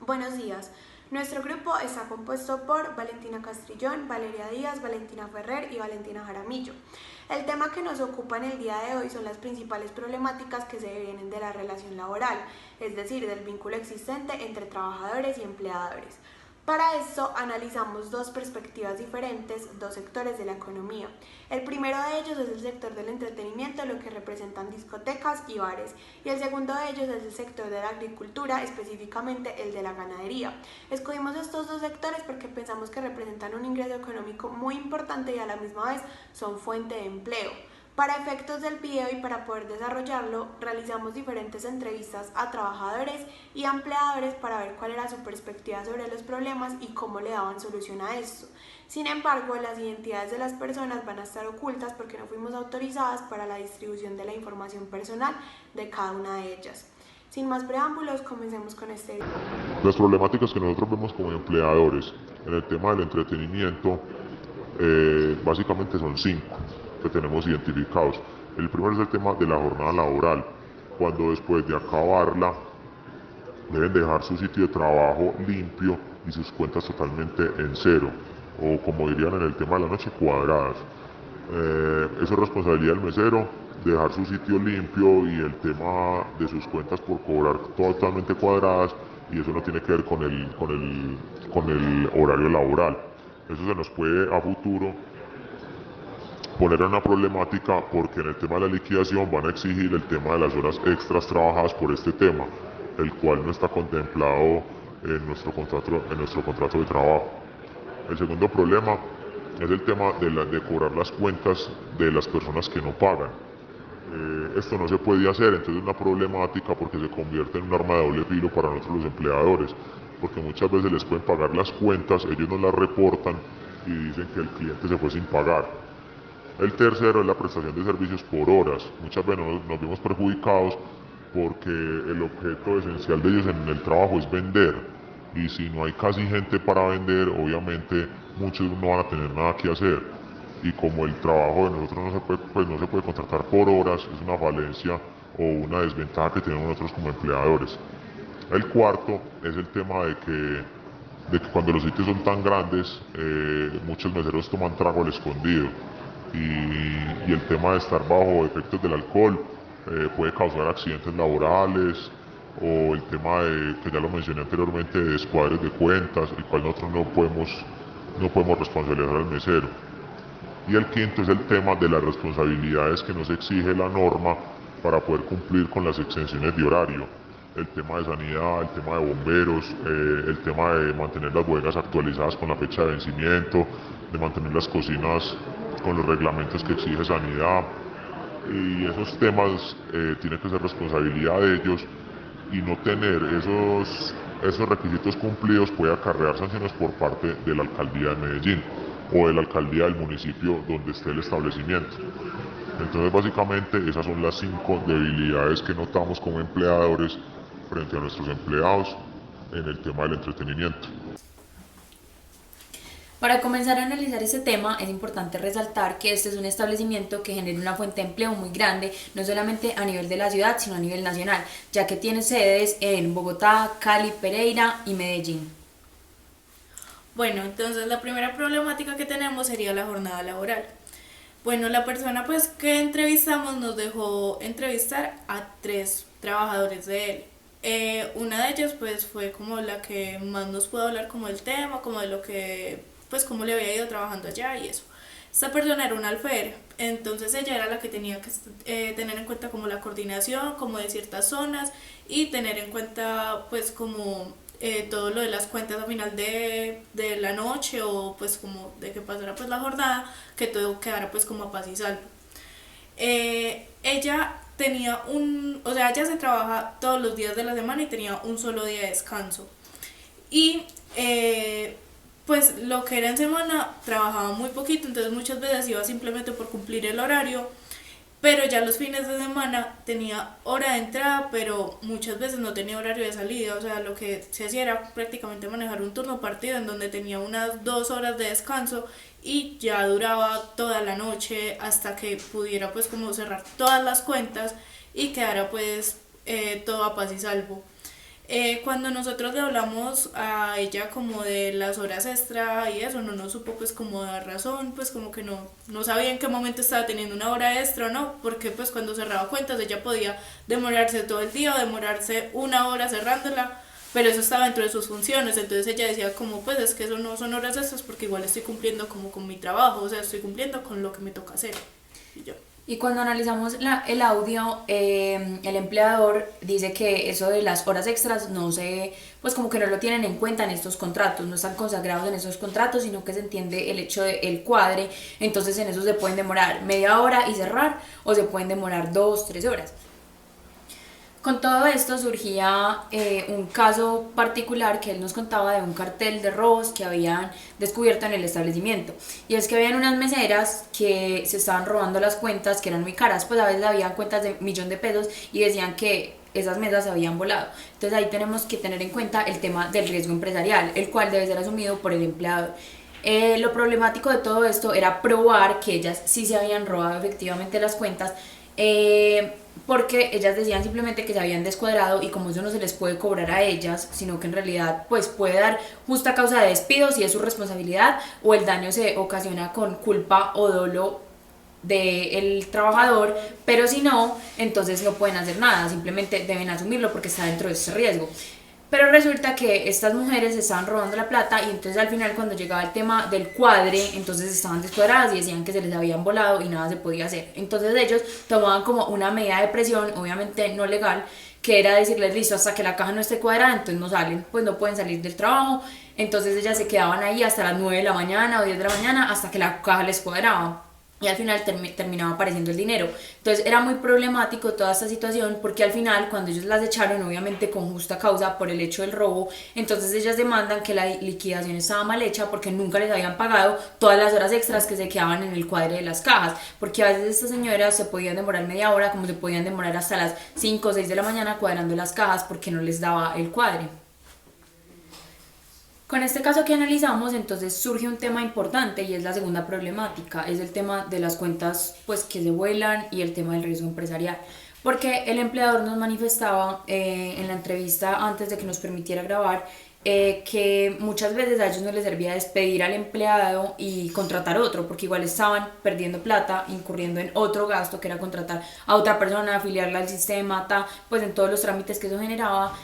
Buenos días. Nuestro grupo está compuesto por Valentina Castrillón, Valeria Díaz, Valentina Ferrer y Valentina Jaramillo. El tema que nos ocupa en el día de hoy son las principales problemáticas que se vienen de la relación laboral, es decir, del vínculo existente entre trabajadores y empleadores. Para esto analizamos dos perspectivas diferentes, dos sectores de la economía. El primero de ellos es el sector del entretenimiento, lo que representan discotecas y bares, y el segundo de ellos es el sector de la agricultura, específicamente el de la ganadería. Escogimos estos dos sectores porque pensamos que representan un ingreso económico muy importante y a la misma vez son fuente de empleo. Para efectos del video y para poder desarrollarlo, realizamos diferentes entrevistas a trabajadores y a empleadores para ver cuál era su perspectiva sobre los problemas y cómo le daban solución a esto. Sin embargo, las identidades de las personas van a estar ocultas porque no fuimos autorizadas para la distribución de la información personal de cada una de ellas. Sin más preámbulos, comencemos con este video. Las problemáticas que nosotros vemos como empleadores en el tema del entretenimiento básicamente son 5 que tenemos identificados. El primero es el tema de la jornada laboral, cuando después de acabarla deben dejar su sitio de trabajo limpio y sus cuentas totalmente en cero, o como dirían en el tema de la noche, cuadradas. Eso es responsabilidad del mesero, dejar su sitio limpio y el tema de sus cuentas por cobrar totalmente cuadradas, y eso no tiene que ver con el horario laboral. Eso se nos puede a futuro poner una problemática porque en el tema de la liquidación van a exigir el tema de las horas extras trabajadas por este tema, el cual no está contemplado en nuestro contrato de trabajo. El segundo problema es el tema de cobrar las cuentas de las personas que no pagan. Esto no se puede hacer, entonces es una problemática porque se convierte en un arma de doble filo para nosotros los empleadores, porque muchas veces les pueden pagar las cuentas, ellos no las reportan y dicen que el cliente se fue sin pagar. El tercero es la prestación de servicios por horas. Muchas veces nos vemos perjudicados porque el objeto esencial de ellos en el trabajo es vender, y si no hay casi gente para vender, obviamente muchos no van a tener nada que hacer, y como el trabajo de nosotros no se puede contratar por horas, es una falencia o una desventaja que tenemos nosotros como empleadores. El cuarto es el tema de que cuando los sitios son tan grandes, muchos meseros toman trago al escondido, y el tema de estar bajo efectos del alcohol puede causar accidentes laborales, o el tema de, que ya lo mencioné anteriormente, de descuadres de cuentas, el cual nosotros no podemos responsabilizar al mesero. Y el quinto es el tema de las responsabilidades que nos exige la norma para poder cumplir con las exenciones de horario. El tema de sanidad, el tema de bomberos, el tema de mantener las bodegas actualizadas con la fecha de vencimiento, de mantener las cocinas con los reglamentos que exige sanidad, y esos temas tienen que ser responsabilidad de ellos, y no tener esos requisitos cumplidos puede acarrear sanciones por parte de la alcaldía de Medellín o de la alcaldía del municipio donde esté el establecimiento. Entonces básicamente esas son las 5 debilidades que notamos como empleadores frente a nuestros empleados en el tema del entretenimiento. Para comenzar a analizar este tema es importante resaltar que este es un establecimiento que genera una fuente de empleo muy grande, no solamente a nivel de la ciudad, sino a nivel nacional, ya que tiene sedes en Bogotá, Cali, Pereira y Medellín. Bueno, entonces la primera problemática que tenemos sería la jornada laboral. Bueno, la persona pues que entrevistamos nos dejó entrevistar a 3 trabajadores de él. Una de ellas pues fue como la que más nos pudo hablar como del tema, como de lo que pues cómo le había ido trabajando allá y eso. Esta persona era una alférez, entonces ella era la que tenía que tener en cuenta como la coordinación, como de ciertas zonas, y tener en cuenta pues como todo lo de las cuentas a final de la noche, o pues como de que pasara pues la jornada, que todo quedara pues como a paz y salvo. Ella tenía o sea, ella se trabaja todos los días de la semana y tenía un solo día de descanso. Y pues lo que era en semana trabajaba muy poquito, entonces muchas veces iba simplemente por cumplir el horario, pero ya los fines de semana tenía hora de entrada, pero muchas veces no tenía horario de salida. O sea, lo que se hacía era prácticamente manejar un turno partido en donde tenía unas 2 horas de descanso y ya duraba toda la noche hasta que pudiera pues como cerrar todas las cuentas y quedara pues todo a paz y salvo. Cuando nosotros le hablamos a ella como de las horas extra y eso, no nos supo pues como dar razón, pues como que no sabía en qué momento estaba teniendo una hora extra o no, porque pues cuando cerraba cuentas ella podía demorarse todo el día o demorarse una hora cerrándola, pero eso estaba dentro de sus funciones, entonces ella decía como pues es que eso no son horas extras porque igual estoy cumpliendo como con mi trabajo, o sea, estoy cumpliendo con lo que me toca hacer. Y yo. Y cuando analizamos el audio, el empleador dice que eso de las horas extras no se, pues como que no lo tienen en cuenta en estos contratos, no están consagrados en esos contratos, sino que se entiende el hecho del cuadre, entonces en eso se pueden demorar media hora y cerrar, o se pueden demorar 2, 3 horas. Con todo esto surgía un caso particular que él nos contaba de un cartel de robos que habían descubierto en el establecimiento. Y es que habían unas meseras que se estaban robando las cuentas, que eran muy caras, pues a veces habían cuentas de 1.000.000 de pesos y decían que esas mesas se habían volado. Entonces ahí tenemos que tener en cuenta el tema del riesgo empresarial, el cual debe ser asumido por el empleador. Lo problemático de todo esto era probar que ellas sí se habían robado efectivamente las cuentas, porque ellas decían simplemente que se habían descuadrado y como eso no se les puede cobrar a ellas, sino que en realidad pues puede dar justa causa de despido si es su responsabilidad o el daño se ocasiona con culpa o dolo del trabajador, pero si no, entonces no pueden hacer nada, simplemente deben asumirlo porque está dentro de ese riesgo. Pero resulta que estas mujeres estaban robando la plata y entonces al final cuando llegaba el tema del cuadre, entonces estaban descuadradas y decían que se les habían volado y nada se podía hacer. Entonces ellos tomaban como una medida de presión, obviamente no legal, que era decirles, listo, hasta que la caja no esté cuadrada, entonces no salen, pues no pueden salir del trabajo. Entonces ellas se quedaban ahí hasta las 9 de la mañana o 10 de la mañana hasta que la caja les cuadraba. Y al final terminaba apareciendo el dinero. Entonces era muy problemático toda esta situación porque al final cuando ellos las echaron, obviamente con justa causa por el hecho del robo, entonces ellas demandan que la liquidación estaba mal hecha porque nunca les habían pagado todas las horas extras que se quedaban en el cuadre de las cajas, porque a veces estas señoras se podían demorar media hora como se podían demorar hasta las 5 o 6 de la mañana cuadrando las cajas porque no les daba el cuadre. Con este caso que analizamos, entonces surge un tema importante y es la segunda problemática, es el tema de las cuentas pues que se vuelan y el tema del riesgo empresarial. Porque el empleador nos manifestaba en la entrevista antes de que nos permitiera grabar que muchas veces a ellos no les servía despedir al empleado y contratar otro, porque igual estaban perdiendo plata, incurriendo en otro gasto que era contratar a otra persona, afiliarla al sistema, pues en todos los trámites que eso generaba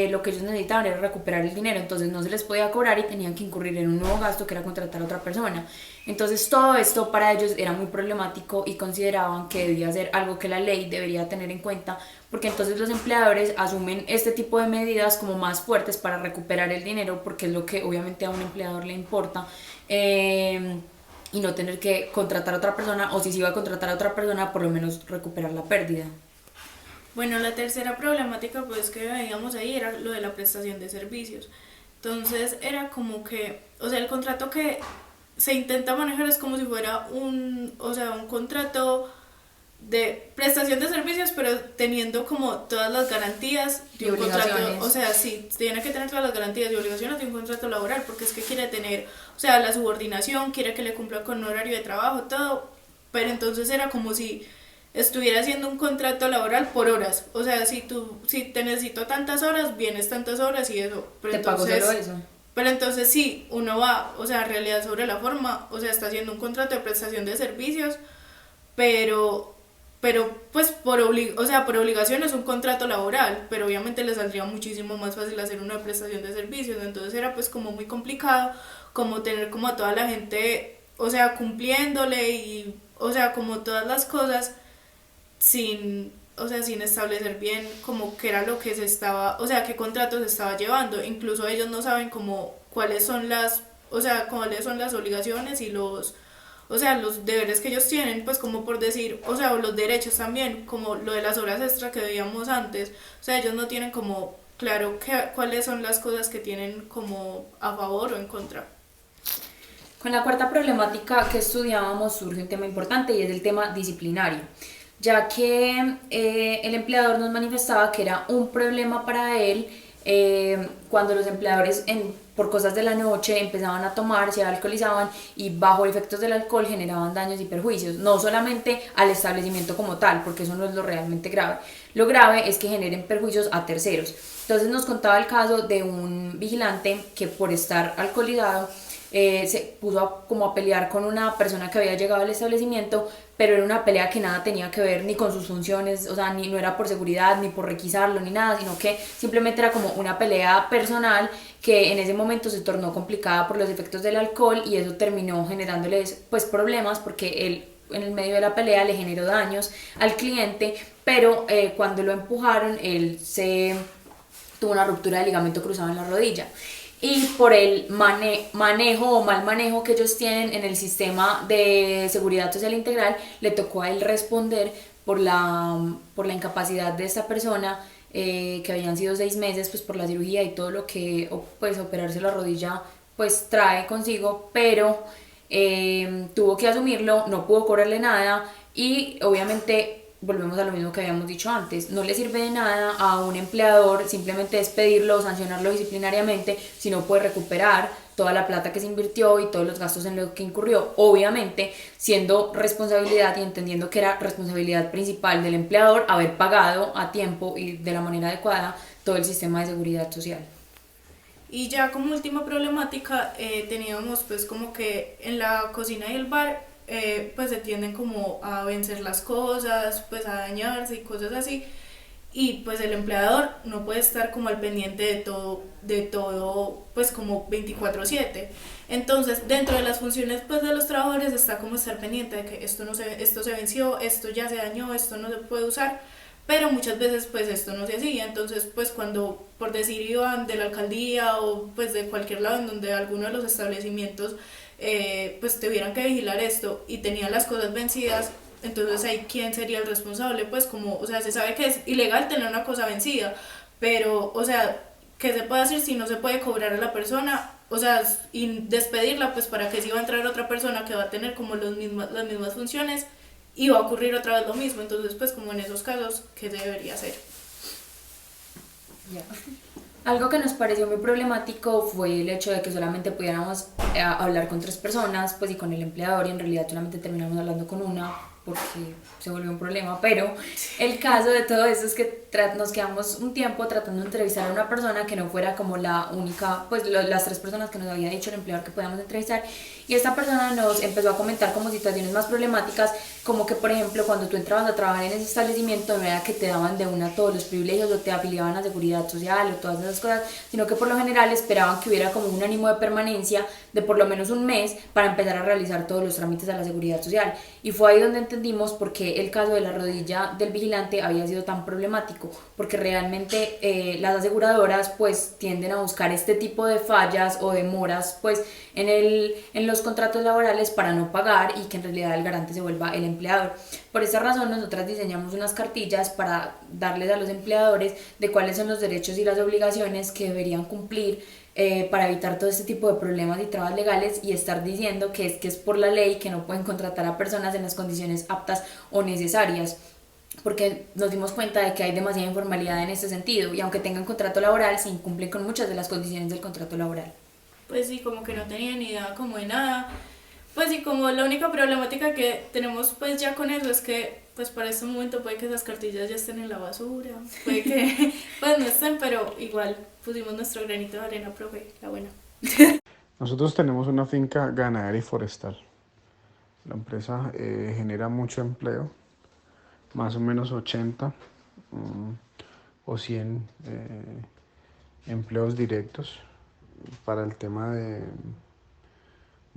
lo que ellos necesitaban era recuperar el dinero, entonces no se les podía cobrar y tenían que incurrir en un nuevo gasto que era contratar a otra persona. Entonces todo esto para ellos era muy problemático y consideraban que debía ser algo que la ley debería tener en cuenta, porque entonces los empleadores asumen este tipo de medidas como más fuertes para recuperar el dinero, porque es lo que obviamente a un empleador le importa, y no tener que contratar a otra persona, o si se iba a contratar a otra persona, por lo menos recuperar la pérdida. Bueno, la tercera problemática pues que veíamos ahí era lo de la prestación de servicios. Entonces era como que, o sea, el contrato que se intenta manejar es como si fuera un contrato de prestación de servicios, pero teniendo como todas las garantías de un contrato, o sea, sí, tiene que tener todas las garantías y obligaciones de un contrato laboral, porque es que quiere tener, o sea, la subordinación, quiere que le cumpla con un horario de trabajo, todo, pero entonces era como si estuviera haciendo un contrato laboral por horas, o sea, si te necesito tantas horas, vienes tantas horas y eso, pero te entonces, pago solo eso. Pero entonces sí, uno va, o sea, en realidad sobre la forma, o sea, está haciendo un contrato de prestación de servicios, pero pues por obligación es un contrato laboral, pero obviamente le saldría muchísimo más fácil hacer una prestación de servicios, entonces era pues como muy complicado, como tener como a toda la gente, o sea, cumpliéndole y, o sea, como todas las cosas sin establecer bien como qué era lo que se estaba, o sea, qué contratos se estaba llevando, incluso ellos no saben como cuáles son las obligaciones y los deberes que ellos tienen, pues como por decir, o sea, los derechos también, como lo de las horas extra que veíamos antes, o sea, ellos no tienen como claro cuáles son las cosas que tienen como a favor o en contra. Con la cuarta problemática que estudiábamos surge un tema importante y es el tema disciplinario, ya que el empleador nos manifestaba que era un problema para él cuando los empleadores por cosas de la noche empezaban a tomar, se alcoholizaban y bajo efectos del alcohol generaban daños y perjuicios, no solamente al establecimiento como tal, porque eso no es lo realmente grave. Lo grave es que generen perjuicios a terceros. Entonces nos contaba el caso de un vigilante que por estar alcoholizado se puso como a pelear con una persona que había llegado al establecimiento, pero era una pelea que nada tenía que ver ni con sus funciones, o sea, ni no era por seguridad, ni por requisarlo, ni nada, sino que simplemente era como una pelea personal que en ese momento se tornó complicada por los efectos del alcohol y eso terminó generándoles pues problemas porque él en el medio de la pelea le generó daños al cliente, pero cuando lo empujaron él se tuvo una ruptura de ligamento cruzado en la rodilla y por el manejo o mal manejo que ellos tienen en el sistema de seguridad social integral, le tocó a él responder por la incapacidad de esta persona, que habían sido 6 meses pues por la cirugía y todo lo que pues operarse la rodilla pues trae consigo, pero tuvo que asumirlo, no pudo cobrarle nada y obviamente volvemos a lo mismo que habíamos dicho antes, no le sirve de nada a un empleador simplemente despedirlo o sancionarlo disciplinariamente si no puede recuperar toda la plata que se invirtió y todos los gastos en los que incurrió, obviamente siendo responsabilidad y entendiendo que era responsabilidad principal del empleador haber pagado a tiempo y de la manera adecuada todo el sistema de seguridad social. Y ya como última problemática teníamos pues como que en la cocina y el bar pues se tienden como a vencer las cosas, pues a dañarse y cosas así, y pues el empleador no puede estar como al pendiente de todo pues como 24/7. Entonces dentro de las funciones pues de los trabajadores está como estar pendiente de que esto se venció, esto ya se dañó, esto no se puede usar, pero muchas veces pues esto no se hacía. Entonces pues cuando por decir iban de la alcaldía o pues de cualquier lado en donde alguno de los establecimientos pues tuvieran que vigilar esto y tenían las cosas vencidas, entonces ahí quién sería el responsable, pues como, o sea, se sabe que es ilegal tener una cosa vencida, pero, o sea, ¿qué se puede hacer si no se puede cobrar a la persona? O sea, y despedirla, pues para que si va a entrar otra persona que va a tener como las mismas funciones y va a ocurrir otra vez lo mismo. Entonces pues como en esos casos, ¿qué se debería hacer? Yeah. Algo que nos pareció muy problemático fue el hecho de que solamente pudiéramos hablar con 3 personas, pues y con el empleador, y en realidad solamente terminamos hablando con una porque se volvió un problema, pero el caso de todo eso es que nos quedamos un tiempo tratando de entrevistar a una persona que no fuera como la única, pues las 3 personas que nos había dicho el empleador que podíamos entrevistar, y esta persona nos empezó a comentar como situaciones más problemáticas, como que por ejemplo cuando tú entrabas a trabajar en ese establecimiento no era que te daban de una todos los privilegios o te afiliaban a seguridad social o todas esas cosas, sino que por lo general esperaban que hubiera como un ánimo de permanencia de por lo menos un mes para empezar a realizar todos los trámites a la seguridad social, y fue ahí donde entendimos por qué el caso de la rodilla del vigilante había sido tan problemático, porque realmente las aseguradoras pues tienden a buscar este tipo de fallas o demoras pues en los contratos laborales para no pagar y que en realidad el garante se vuelva el empleador. Por esa razón nosotras diseñamos unas cartillas para darles a los empleadores de cuáles son los derechos y las obligaciones que deberían cumplir para evitar todo este tipo de problemas y trabas legales, y estar diciendo que es por la ley que no pueden contratar a personas en las condiciones aptas o necesarias, porque nos dimos cuenta de que hay demasiada informalidad en este sentido, y aunque tengan contrato laboral se incumplen con muchas de las condiciones del contrato laboral. Pues sí, como que no tenía ni idea como de nada. Pues sí, como la única problemática que tenemos pues ya con eso es que pues para este momento puede que esas cartillas ya estén en la basura, puede que pues no estén, pero igual pusimos nuestro granito de arena, profe, la buena. Nosotros tenemos una finca ganadera y forestal. La empresa genera mucho empleo, más o menos 80 o 100 empleos directos. Para el tema de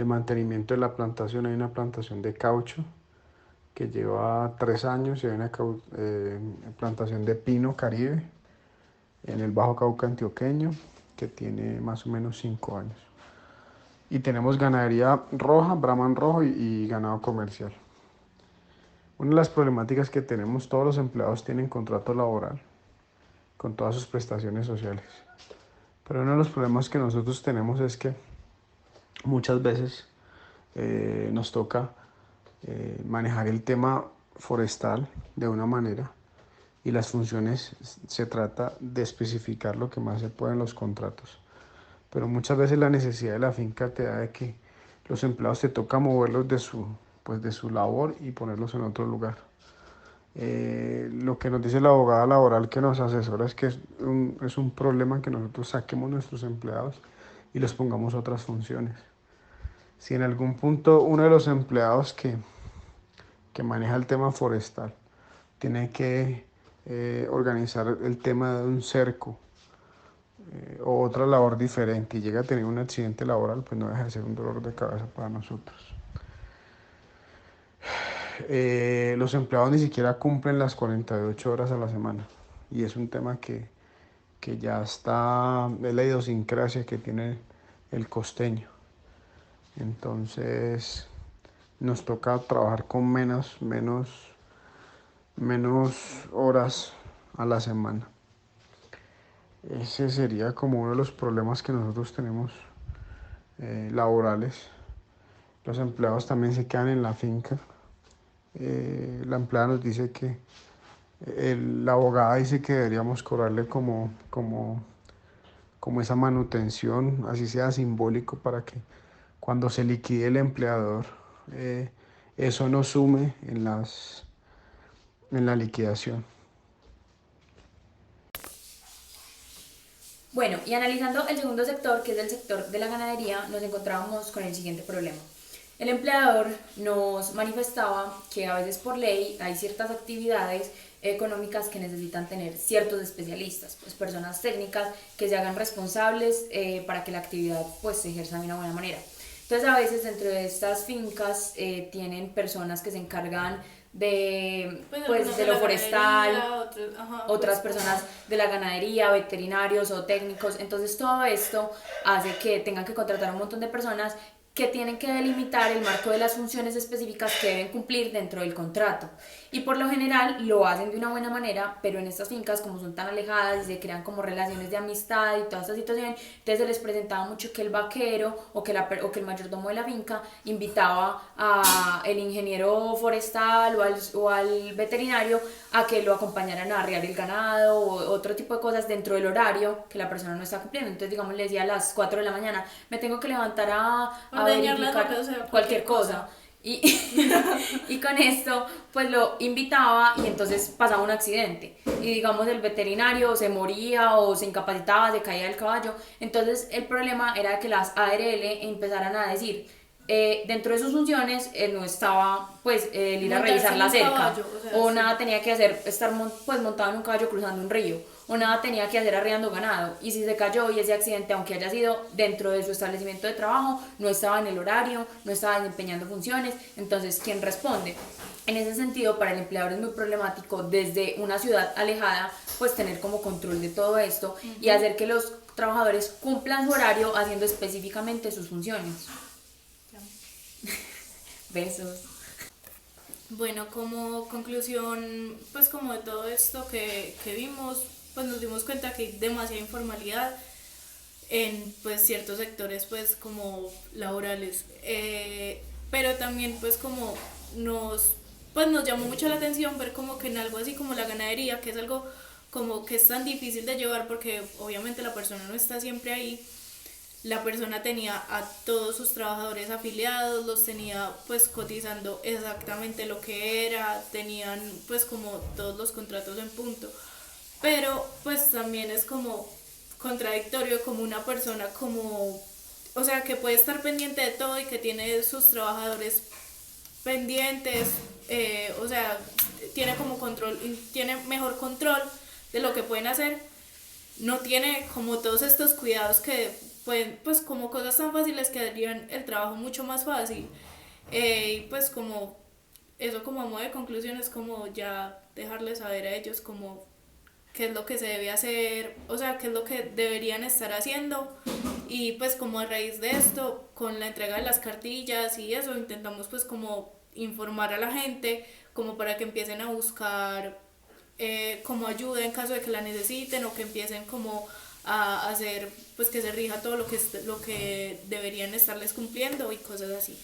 mantenimiento de la plantación, hay una plantación de caucho que lleva 3 años, y hay una plantación de pino caribe en el Bajo Cauca antioqueño que tiene más o menos 5 años. Y tenemos ganadería roja, brahman rojo y ganado comercial. Una de las problemáticas que tenemos, todos los empleados tienen contrato laboral con todas sus prestaciones sociales. Pero uno de los problemas que nosotros tenemos es que muchas veces nos toca manejar el tema forestal de una manera, y las funciones se trata de especificar lo que más se puede en los contratos. Pero muchas veces la necesidad de la finca te da de que los empleados te toca moverlos de su labor y ponerlos en otro lugar. Lo que nos dice la abogada laboral que nos asesora es que es un problema que nosotros saquemos nuestros empleados y los pongamos a otras funciones. Si en algún punto uno de los empleados que maneja el tema forestal tiene que organizar el tema de un cerco o otra labor diferente y llega a tener un accidente laboral, pues no deja de ser un dolor de cabeza para nosotros. Los empleados ni siquiera cumplen las 48 horas a la semana y es un tema que ya está, es la idiosincrasia que tiene el costeño. Entonces nos toca trabajar con menos horas a la semana. Ese sería como uno de los problemas que nosotros tenemos laborales. Los empleados también se quedan en la finca. La empleada nos dice que la abogada dice que deberíamos cobrarle como esa manutención, así sea simbólico, para que cuando se liquide el empleador, eso no sume en la liquidación. Bueno, y analizando el segundo sector, que es el sector de la ganadería, nos encontrábamos con el siguiente problema. El empleador nos manifestaba que a veces por ley hay ciertas actividades económicas que necesitan tener ciertos especialistas, pues personas técnicas que se hagan responsables para que la actividad pues se ejerza de una buena manera. Entonces a veces dentro de estas fincas tienen personas que se encargan de lo forestal, otras personas de la ganadería, veterinarios o técnicos. Entonces todo esto hace que tengan que contratar a un montón de personas que tienen que delimitar el marco de las funciones específicas que deben cumplir dentro del contrato. Y por lo general lo hacen de una buena manera, pero en estas fincas, como son tan alejadas y se crean como relaciones de amistad y toda esta situación, entonces se les presentaba mucho que el vaquero o que el mayordomo de la finca invitaba al ingeniero forestal o al veterinario a que lo acompañaran a arriar el ganado o otro tipo de cosas dentro del horario que la persona no está cumpliendo. Entonces, digamos, le decía a las 4 de la mañana, me tengo que levantar a verificar cualquier cosa. Y con esto pues lo invitaba y entonces pasaba un accidente y digamos el veterinario se moría o se incapacitaba, se caía del caballo. Entonces el problema era que las ARL empezaran a decir dentro de sus funciones no estaba pues el ir a revisar la cerca caballo, o nada tenía que hacer estar montado en un caballo cruzando un río, o nada tenía que hacer arriando ganado. Y si se cayó y ese accidente, aunque haya sido dentro de su establecimiento de trabajo, no estaba en el horario, no estaba desempeñando funciones, entonces ¿quién responde? En ese sentido, para el empleador es muy problemático desde una ciudad alejada pues tener como control de todo esto y hacer que los trabajadores cumplan su horario haciendo específicamente sus funciones. Besos. Bueno, como conclusión, pues como de todo esto que vimos, pues nos dimos cuenta que hay demasiada informalidad en pues ciertos sectores pues como laborales, pero también pues como nos llamó mucho la atención ver como que en algo así como la ganadería, que es algo como que es tan difícil de llevar porque obviamente la persona no está siempre ahí. La persona tenía a todos sus trabajadores afiliados, los tenía pues cotizando exactamente lo que era, tenían pues como todos los contratos en punto, pero pues también es como contradictorio como una persona como, o sea, que puede estar pendiente de todo y que tiene sus trabajadores pendientes, o sea, tiene como control, tiene mejor control de lo que pueden hacer, no tiene como todos estos cuidados que pueden, pues como cosas tan fáciles que harían el trabajo mucho más fácil, y pues como eso como a modo de conclusión es como ya dejarles saber a ellos como qué es lo que se debe hacer, o sea, qué es lo que deberían estar haciendo, y pues como a raíz de esto, con la entrega de las cartillas y eso, intentamos pues como informar a la gente como para que empiecen a buscar como ayuda en caso de que la necesiten, o que empiecen como a hacer pues que se rija todo lo que deberían estarles cumpliendo y cosas así.